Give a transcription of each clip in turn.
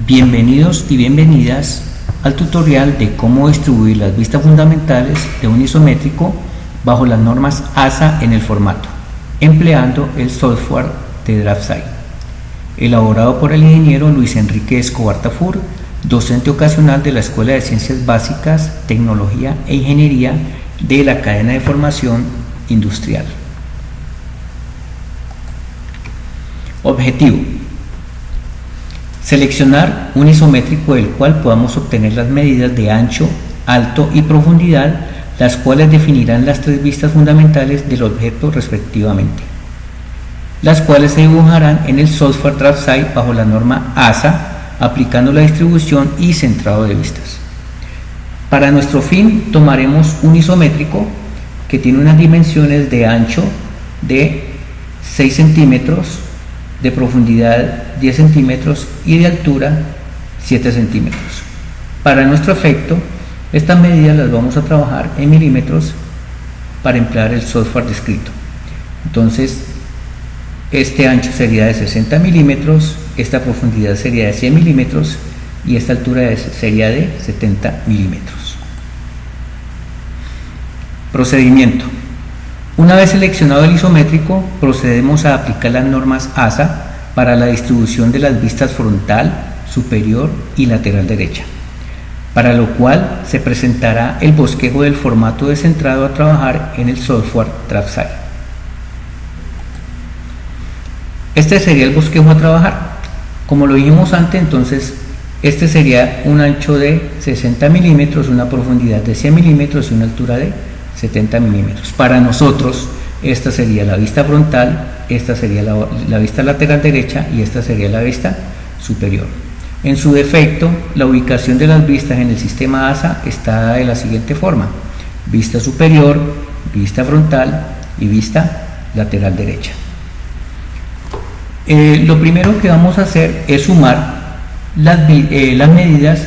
Bienvenidos y bienvenidas al tutorial de cómo distribuir las vistas fundamentales de un isométrico bajo las normas ASA en el formato, empleando el software de DraftSight, elaborado por el ingeniero Luis Enrique Escobar Tafur, docente ocasional de la Escuela de Ciencias Básicas, Tecnología e Ingeniería de la Cadena de Formación Industrial. Objetivo: seleccionar un isométrico del cual podamos obtener las medidas de ancho, alto y profundidad, las cuales definirán las tres vistas fundamentales del objeto respectivamente, las cuales se dibujarán en el software DraftSight bajo la norma ASA, aplicando la distribución y centrado de vistas. Para nuestro fin tomaremos un isométrico que tiene unas dimensiones de ancho de 6 centímetros, de profundidad 10 centímetros y de altura 7 centímetros. Para nuestro efecto, estas medidas las vamos a trabajar en milímetros para emplear el software descrito. Entonces, este ancho sería de 60 milímetros, esta profundidad sería de 100 milímetros y esta altura sería de 70 milímetros. Procedimiento: una vez seleccionado el isométrico, procedemos a aplicar las normas ASA para la distribución de las vistas frontal, superior y lateral derecha, para lo cual se presentará el bosquejo del formato descentrado a trabajar en el software DraftSight. Este sería el bosquejo a trabajar. Como lo dijimos antes, entonces este sería un ancho de 60 milímetros, una profundidad de 100 milímetros y una altura de 70 milímetros. Para nosotros, esta sería la vista frontal, esta sería la vista lateral derecha y esta sería la vista superior. En su defecto, la ubicación de las vistas en el sistema ASA está de la siguiente forma: vista superior, vista frontal y vista lateral derecha. Lo primero que vamos a hacer es sumar las medidas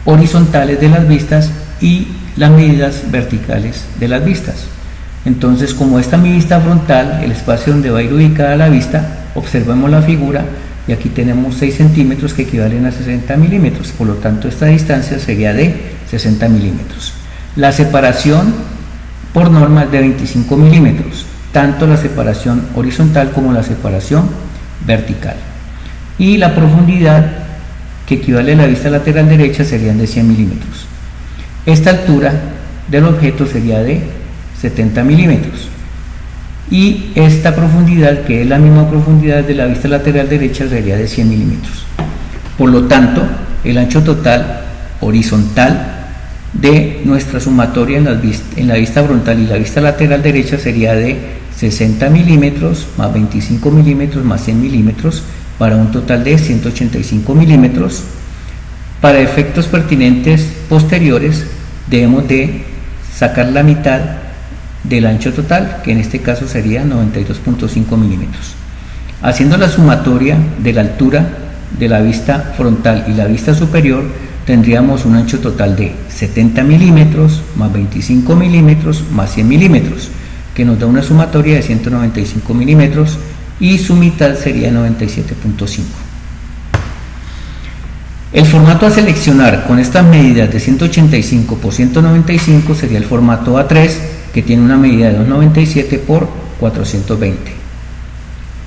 horizontales de las vistas y las medidas verticales de las vistas. Entonces, como esta es mi vista frontal, el espacio donde va a ir ubicada la vista, observemos la figura y aquí tenemos 6 centímetros que equivalen a 60 milímetros, por lo tanto esta distancia sería de 60 milímetros. La separación por norma es de 25 milímetros, tanto la separación horizontal como la separación vertical. Y la profundidad, que equivale a la vista lateral derecha, serían de 100 milímetros. Esta altura del objeto sería de 70 milímetros y esta profundidad, que es la misma profundidad de la vista lateral derecha, sería de 100 milímetros. Por lo tanto, el ancho total horizontal de nuestra sumatoria en la vista frontal y la vista lateral derecha sería de 60 milímetros más 25 milímetros más 100 milímetros, para un total de 185 milímetros. Para efectos pertinentes posteriores debemos de sacar la mitad del ancho total, que en este caso sería 92.5 milímetros. Haciendo la sumatoria de la altura de la vista frontal y la vista superior, tendríamos un ancho total de 70 milímetros más 25 milímetros más 100 milímetros, que nos da una sumatoria de 195 milímetros y su mitad sería 97.5. El formato a seleccionar con estas medidas de 185 por 195 sería el formato A3, que tiene una medida de 297 por 420.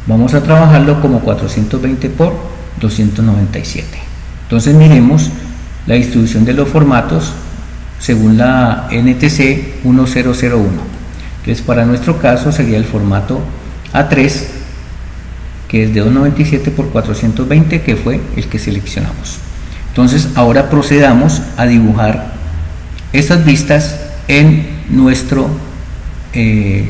Vamos a trabajarlo como 420 por 297. Entonces miremos la distribución de los formatos según la NTC 1001. Entonces, para nuestro caso sería el formato A3, que es de 297 por 420, que fue el que seleccionamos. Entonces, ahora procedamos a dibujar estas vistas en nuestro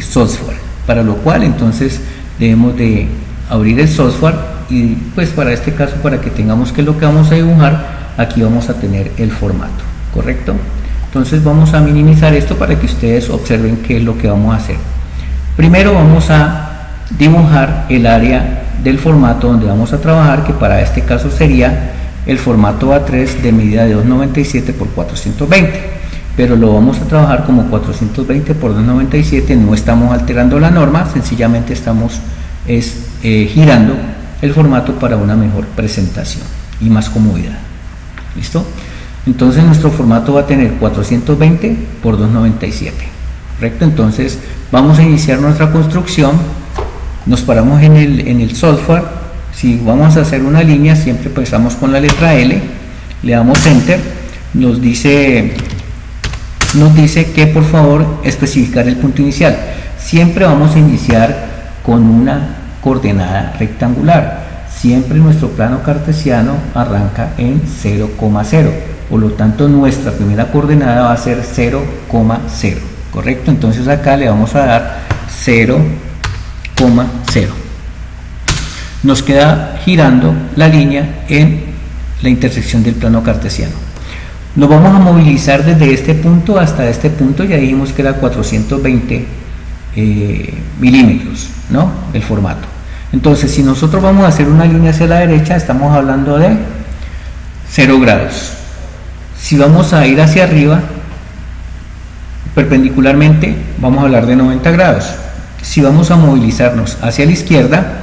software, para lo cual entonces debemos de abrir el software y pues para este caso, para que tengamos que lo que vamos a dibujar, aquí vamos a tener el formato, ¿correcto? Entonces vamos a minimizar esto para que ustedes observen qué es lo que vamos a hacer. Primero vamos a dibujar el área del formato donde vamos a trabajar, que para este caso sería el formato A3 de medida de 297 por 420, pero lo vamos a trabajar como 420 por 297, no estamos alterando la norma, sencillamente estamos girando el formato para una mejor presentación. y más comodidad. ¿Listo? Entonces nuestro formato va a tener 420 por 297. ¿Correcto? Entonces vamos a iniciar nuestra construcción. Nos paramos en el software. Si vamos a hacer una línea, siempre empezamos con la letra L, le damos Enter, nos dice que por favor especificar el punto inicial. Siempre vamos a iniciar con una coordenada rectangular. Siempre nuestro plano cartesiano arranca en 0,0. Por lo tanto, nuestra primera coordenada va a ser 0,0. ¿Correcto? Entonces acá le vamos a dar 0,0. Nos queda girando la línea en la intersección del plano cartesiano. Nos vamos a movilizar desde este punto hasta este punto. Ya dijimos que era 420 milímetros, ¿no? El formato. Entonces, si nosotros vamos a hacer una línea hacia la derecha, estamos hablando de 0 grados. Si vamos a ir hacia arriba, perpendicularmente, vamos a hablar de 90 grados. Si vamos a movilizarnos hacia la izquierda,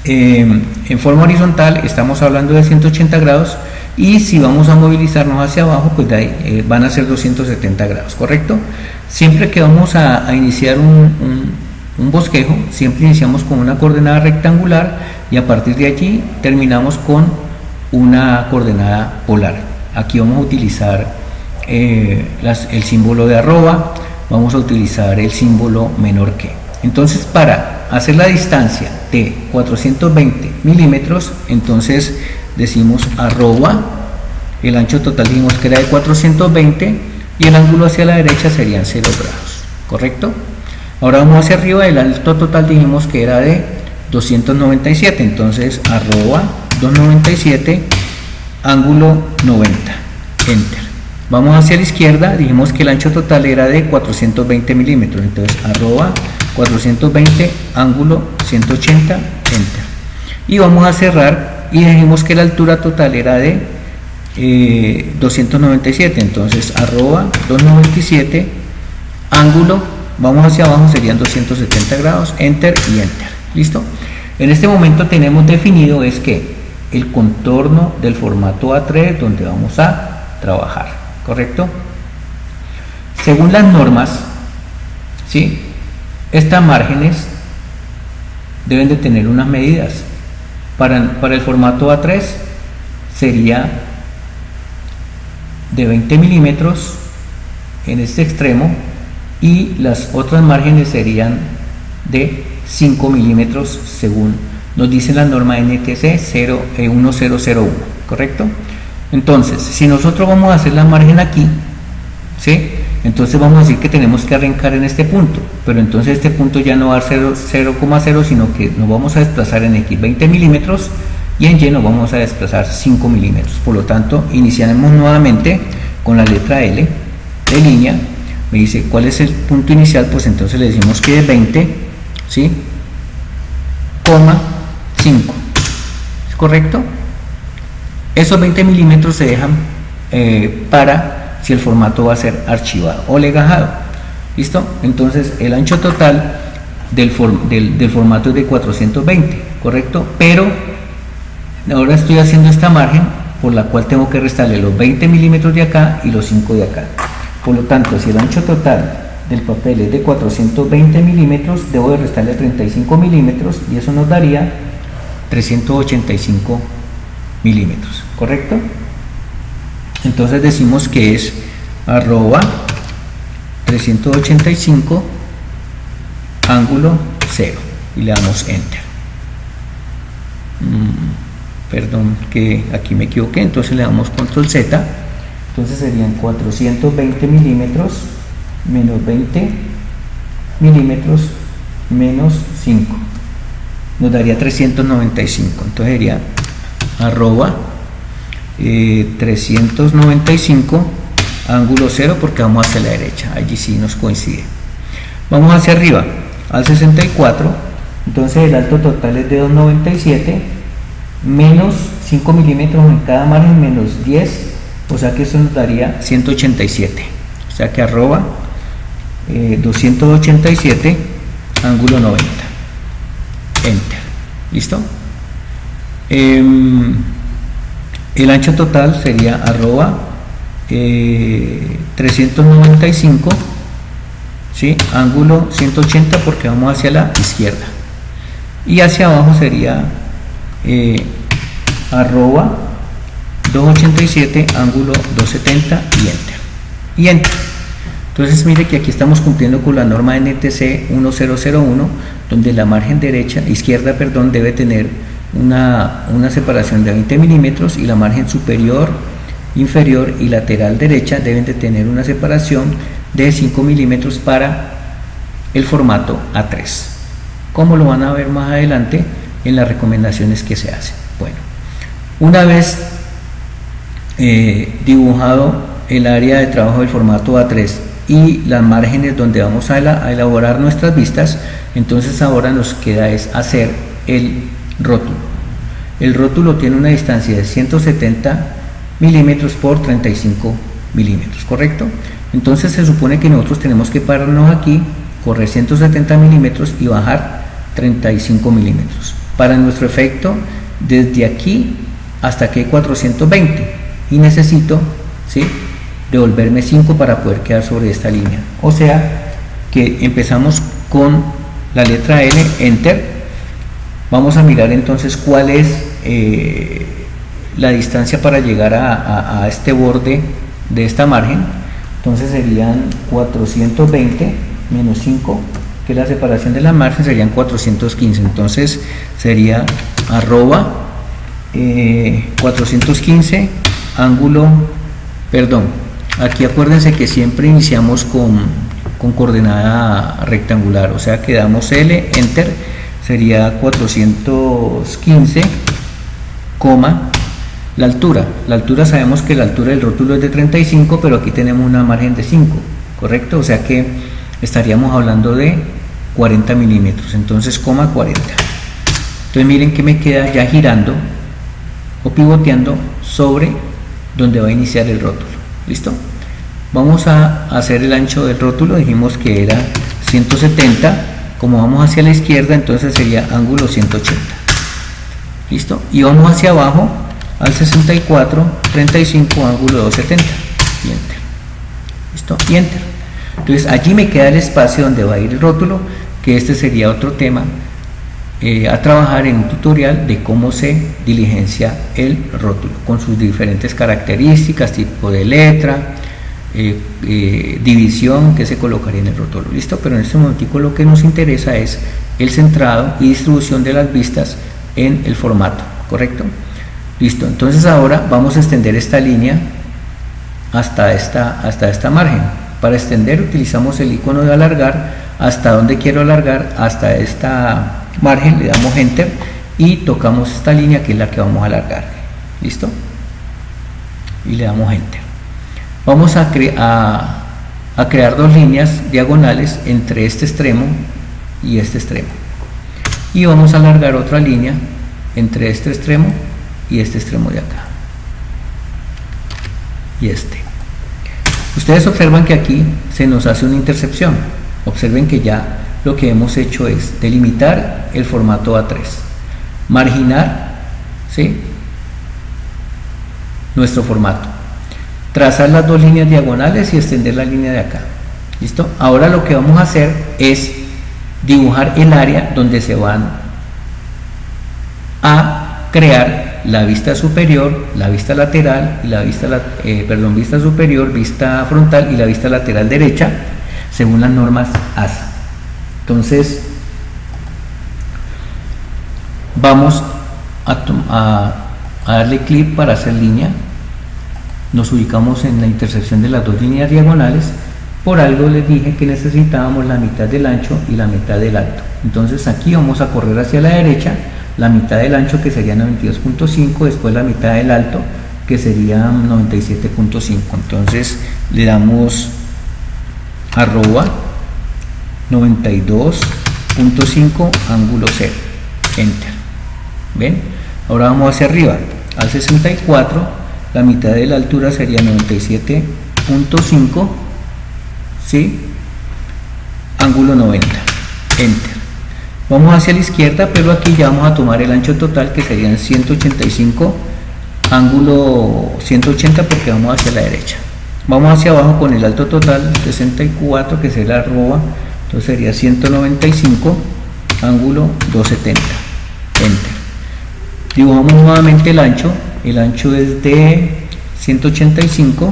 en forma horizontal, estamos hablando de 180 grados. Y si vamos a movilizarnos hacia abajo, pues de ahí, van a ser 270 grados, ¿correcto? Siempre que vamos a iniciar un bosquejo, siempre iniciamos con una coordenada rectangular y a partir de allí terminamos con una coordenada polar. Aquí vamos a utilizar el símbolo de arroba, vamos a utilizar el símbolo menor que. Entonces, para hacer la distancia de 420 milímetros, entonces decimos arroba, el ancho total dijimos que era de 420 y el ángulo hacia la derecha serían 0 grados, ¿correcto? Ahora vamos hacia arriba, el alto total dijimos que era de 297, entonces arroba 297, ángulo 90, enter. Vamos hacia la izquierda, dijimos que el ancho total era de 420 milímetros, entonces arroba 420, ángulo 180, enter. Y vamos a cerrar y dijimos que la altura total era de 297, entonces arroba 297, ángulo, vamos hacia abajo, serían 270 grados, enter y enter. ¿Listo? En este momento tenemos definido es que el contorno del formato A3 donde vamos a trabajar, ¿correcto? Según las normas, ¿sí? Estas márgenes deben de tener unas medidas. Para el formato A3 sería de 20 milímetros en este extremo y las otras márgenes serían de 5 milímetros según nos dice la norma NTC 1001, ¿correcto? Entonces, si nosotros vamos a hacer la margen aquí, ¿sí? Entonces vamos a decir que tenemos que arrancar en este punto, pero entonces este punto ya no va a ser 0,0, sino que nos vamos a desplazar en X 20 milímetros y en Y nos vamos a desplazar 5 milímetros. Por lo tanto, iniciaremos nuevamente con la letra L de línea. Me dice cuál es el punto inicial, pues entonces le decimos que es 20, ¿sí? Coma 5, ¿es correcto? Esos 20 milímetros se dejan para si el formato va a ser archivado o legajado. ¿Listo? Entonces el ancho total del formato es de 420, ¿correcto? Pero ahora estoy haciendo esta margen por la cual tengo que restarle los 20 milímetros de acá y los 5 de acá. Por lo tanto, si el ancho total del papel es de 420 milímetros, debo de restarle 35 milímetros y eso nos daría 385 milímetros, ¿correcto? Entonces decimos que es arroba 385, ángulo 0 y le damos enter. Perdón que aquí me equivoqué, entonces le damos control Z. Entonces serían 420 milímetros menos 20 milímetros menos 5, nos daría 395. Entonces sería arroba 395, ángulo 0, porque vamos hacia la derecha, allí sí nos coincide. Vamos hacia arriba al 64, entonces el alto total es de 297 menos 5 milímetros en cada margen menos 10, o sea que eso nos daría 187, o sea que arroba 287, ángulo 90, enter. ¿Listo? El ancho total sería arroba 395, ¿sí? Ángulo 180 porque vamos hacia la izquierda, y hacia abajo sería arroba 287, ángulo 270 y enter. Entonces mire que aquí estamos cumpliendo con la norma NTC 1001, donde la margen izquierda debe tener una separación de 20 milímetros, y la margen superior, inferior y lateral derecha deben de tener una separación de 5 milímetros para el formato A3, como lo van a ver más adelante en las recomendaciones que se hacen. Bueno, una vez dibujado el área de trabajo del formato A3 y las márgenes donde vamos a elaborar nuestras vistas, entonces ahora nos queda es hacer el rótulo. El rótulo tiene una distancia de 170 milímetros por 35 milímetros, ¿correcto? Entonces se supone que nosotros tenemos que pararnos aquí, correr 170 milímetros y bajar 35 milímetros. Para nuestro efecto, desde aquí hasta aquí hay 420 y necesito, ¿sí?, devolverme 5 para poder quedar sobre esta línea. O sea que empezamos con la letra L, enter. Vamos a mirar entonces cuál es la distancia para llegar a este borde de esta margen. Entonces serían 420 menos 5, que es la separación de la margen, serían 415. Entonces sería arroba 415 ángulo, aquí acuérdense que siempre iniciamos con coordenada rectangular, o sea que damos L, enter, sería 415, la altura sabemos que la altura del rótulo es de 35, pero aquí tenemos una margen de 5, correcto, o sea que estaríamos hablando de 40 milímetros, entonces 40. Entonces miren que me queda ya girando o pivoteando sobre donde va a iniciar el rótulo. ¿Listo? Vamos a hacer el ancho del rótulo, dijimos que era 170, como vamos hacia la izquierda entonces sería ángulo 180. ¿Listo? Y vamos hacia abajo al 64, 35, ángulo 270 y enter. ¿Listo? Y enter. Entonces allí me queda el espacio donde va a ir el rótulo, que este sería otro tema a trabajar en un tutorial de cómo se diligencia el rótulo con sus diferentes características, tipo de letra, división que se colocaría en el rótulo. Listo, pero en este momentico lo que nos interesa es el centrado y distribución de las vistas en el formato, ¿correcto? Listo, entonces ahora vamos a extender esta línea hasta esta margen. Para extender utilizamos el icono de alargar. Hasta donde quiero alargar, hasta esta margen, le damos enter y tocamos esta línea que es la que vamos a alargar. ¿Listo? Y le damos enter. Vamos a crear dos líneas diagonales entre este extremo y este extremo, y vamos a alargar otra línea entre este extremo y este extremo de acá y este. Ustedes observan que aquí se nos hace una intercepción. Observen que ya lo que hemos hecho es delimitar el formato A3, marginar, ¿sí?, nuestro formato, trazar las dos líneas diagonales y extender la línea de acá. ¿Listo? Ahora lo que vamos a hacer es dibujar el área donde se van a crear la vista superior, la vista lateral y la vista superior, vista frontal y la vista lateral derecha, según las normas ASA. Entonces vamos a darle clic para hacer línea. Nos ubicamos en la intersección de las dos líneas diagonales. Por algo les dije que necesitábamos la mitad del ancho y la mitad del alto. Entonces aquí vamos a correr hacia la derecha, la mitad del ancho que sería 92.5, después la mitad del alto que sería 97.5. entonces le damos arroba 92.5 ángulo 0, enter. ¿Ven? Ahora vamos hacia arriba al 64, la mitad de la altura sería 97.5, ¿sí?, ángulo 90, enter. Vamos hacia la izquierda, pero aquí ya vamos a tomar el ancho total que serían 185 ángulo 180 porque vamos hacia la derecha. Vamos hacia abajo con el alto total 64 que será arroba, entonces sería 195 ángulo 270, enter. Dibujamos nuevamente el ancho es de 185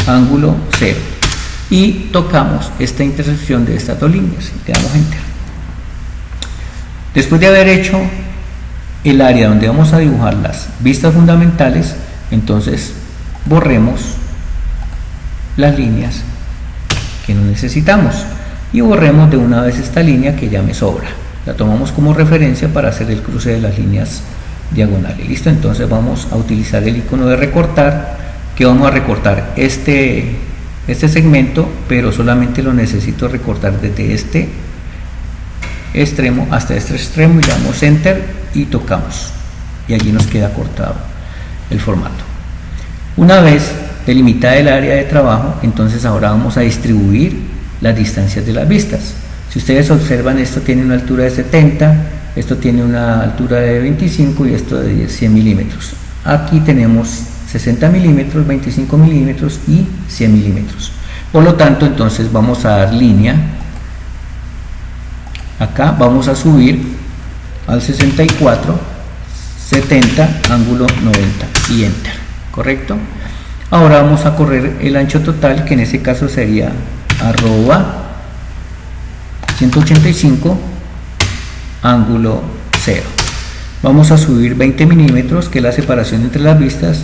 ángulo 0 y tocamos esta intersección de estas dos líneas y le damos enter. Después de haber hecho el área donde vamos a dibujar las vistas fundamentales, entonces borremos las líneas que no necesitamos y borremos de una vez esta línea que ya me sobra, la tomamos como referencia para hacer el cruce de las líneas diagonales. Listo, entonces vamos a utilizar el icono de recortar, que vamos a recortar este segmento, pero solamente lo necesito recortar desde este extremo hasta este extremo y le damos enter y tocamos y allí nos queda cortado el formato. Una vez delimitada el área de trabajo, entonces ahora vamos a distribuir las distancias de las vistas. Si ustedes observan, esto tiene una altura de 70, esto tiene una altura de 25 y esto de 100 milímetros. Aquí tenemos 60 milímetros, 25 milímetros y 100 milímetros. Por lo tanto, entonces vamos a dar línea. Acá vamos a subir al 64, 70, ángulo 90 y enter, ¿correcto? Ahora vamos a correr el ancho total, que en este caso sería arroba 185 ángulo 0. Vamos a subir 20 milímetros, que es la separación entre las vistas,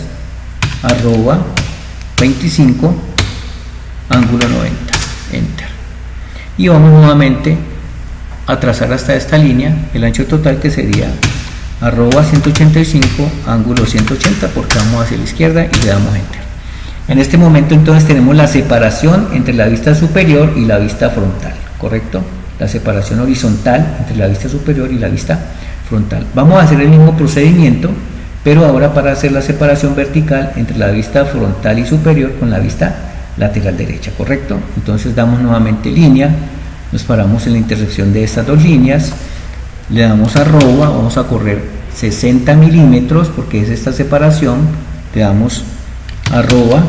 arroba 25 ángulo 90, enter. Y vamos nuevamente a trazar hasta esta línea el ancho total, que sería arroba 185 ángulo 180, porque vamos hacia la izquierda y le damos enter. En este momento entonces tenemos la separación entre la vista superior y la vista frontal, ¿correcto? La separación horizontal entre la vista superior y la vista frontal. Vamos a hacer el mismo procedimiento, pero ahora para hacer la separación vertical entre la vista frontal y superior con la vista lateral derecha, ¿correcto? Entonces damos nuevamente línea, nos paramos en la intersección de estas dos líneas, le damos arroba, vamos a correr 60 milímetros porque es esta separación, le damos arroba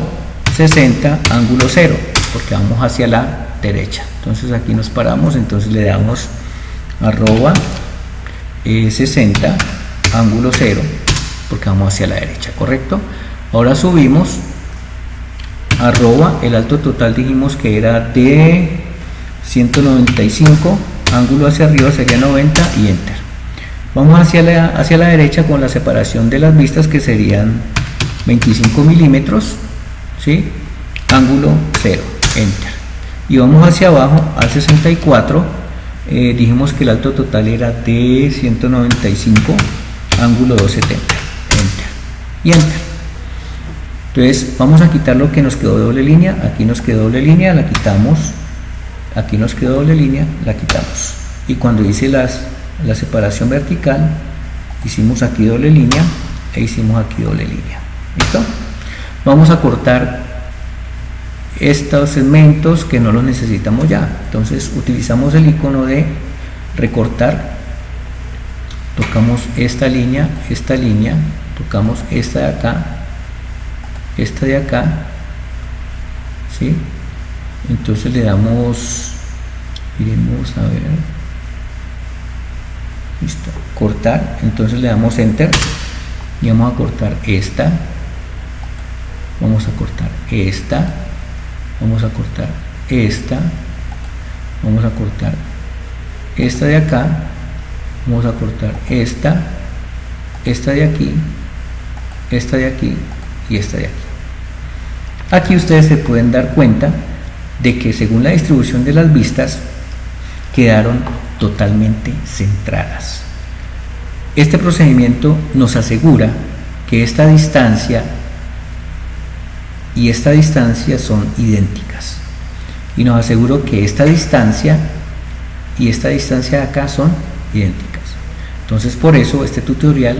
60 ángulo 0 porque vamos hacia la derecha. Entonces aquí nos paramos, entonces le damos arroba 60 ángulo 0 porque vamos hacia la derecha, ¿correcto? Ahora subimos arroba, el alto total dijimos que era de 195, ángulo hacia arriba sería 90 y enter. Vamos hacia la derecha con la separación de las vistas, que serían 25 milímetros, ¿sí? Ángulo 0, enter. Y vamos hacia abajo al 64, dijimos que el alto total era de 195, ángulo 270, enter y enter. Entonces vamos a quitar lo que nos quedó doble línea, aquí nos quedó doble línea, la quitamos, aquí nos quedó doble línea, la quitamos. Y cuando hice la separación vertical, hicimos aquí doble línea e hicimos aquí doble línea. ¿Listo? Vamos a cortar estos segmentos que no los necesitamos ya. Entonces utilizamos el icono de recortar, tocamos esta línea, tocamos esta de acá, esta de acá, ¿sí? Entonces le damos, iremos a ver, listo, cortar, entonces le damos enter y vamos a cortar esta, vamos a cortar esta, vamos a cortar esta, vamos a cortar esta de acá, vamos a cortar esta de aquí, esta de aquí y esta de aquí. Aquí ustedes se pueden dar cuenta de que según la distribución de las vistas quedaron totalmente centradas. Este procedimiento nos asegura que esta distancia y esta distancia son idénticas, y nos aseguro que esta distancia y esta distancia de acá son idénticas. Entonces por eso este tutorial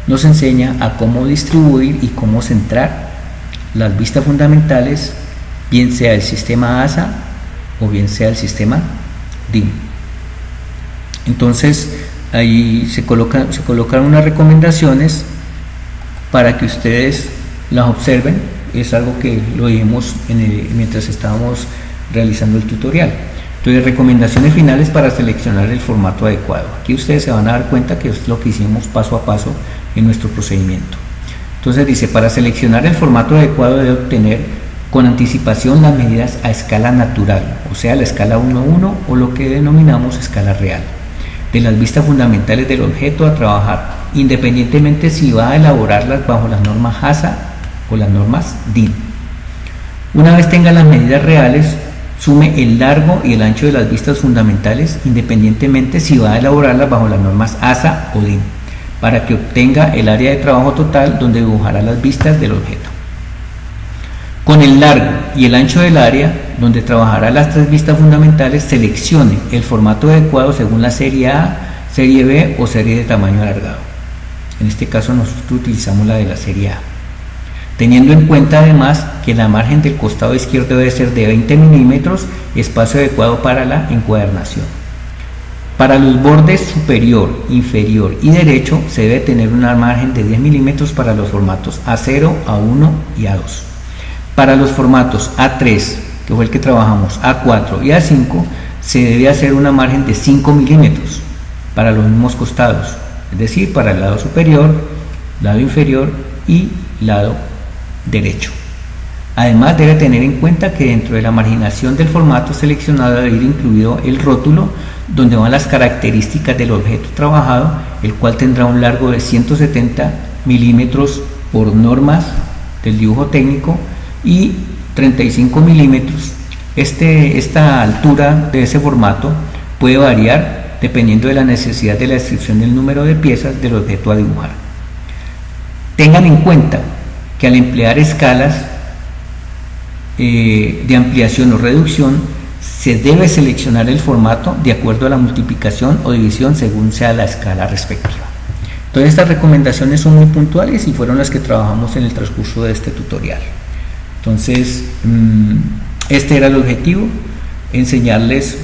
nos enseña a cómo distribuir y cómo centrar las vistas fundamentales, bien sea el sistema ASA o bien sea el sistema DIM. Entonces ahí se colocan unas recomendaciones para que ustedes las observen. Es algo que lo vimos mientras estábamos realizando el tutorial. Entonces, recomendaciones finales para seleccionar el formato adecuado. Aquí ustedes se van a dar cuenta que es lo que hicimos paso a paso en nuestro procedimiento. Entonces dice, para seleccionar el formato adecuado debe obtener con anticipación las medidas a escala natural, o sea, la escala 1:1 o lo que denominamos escala real, de las vistas fundamentales del objeto a trabajar, independientemente si va a elaborarlas bajo las normas HASA o las normas DIN. Una vez tenga las medidas reales, sume el largo y el ancho de las vistas fundamentales, independientemente si va a elaborarlas bajo las normas ASA o DIN, para que obtenga el área de trabajo total donde dibujará las vistas del objeto. Con el largo y el ancho del área donde trabajará las 3 vistas fundamentales, seleccione el formato adecuado según la serie A, serie B o serie de tamaño alargado. En este caso nosotros utilizamos la de la serie A. Teniendo en cuenta además que la margen del costado izquierdo debe ser de 20 milímetros, espacio adecuado para la encuadernación. Para los bordes superior, inferior y derecho se debe tener una margen de 10 milímetros para los formatos A0, A1 y A2. Para los formatos A3, que fue el que trabajamos, A4 y A5, se debe hacer una margen de 5 milímetros para los mismos costados, es decir, para el lado superior, lado inferior y lado derecho. Además, debe tener en cuenta que dentro de la marginación del formato seleccionado debe ir incluido el rótulo donde van las características del objeto trabajado, el cual tendrá un largo de 170 milímetros por normas del dibujo técnico y 35 milímetros. Esta altura de ese formato puede variar dependiendo de la necesidad de la descripción del número de piezas del objeto a dibujar. Tengan en cuenta que al emplear escalas de ampliación o reducción, se debe seleccionar el formato de acuerdo a la multiplicación o división según sea la escala respectiva. Todas estas recomendaciones son muy puntuales y fueron las que trabajamos en el transcurso de este tutorial. Entonces, este era el objetivo, enseñarles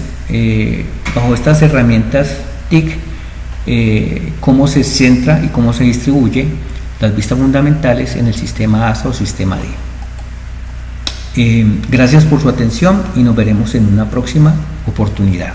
bajo estas herramientas TIC cómo se centra y cómo se distribuye las vistas fundamentales en el sistema ASA o sistema DIN. Gracias por su atención y nos veremos en una próxima oportunidad.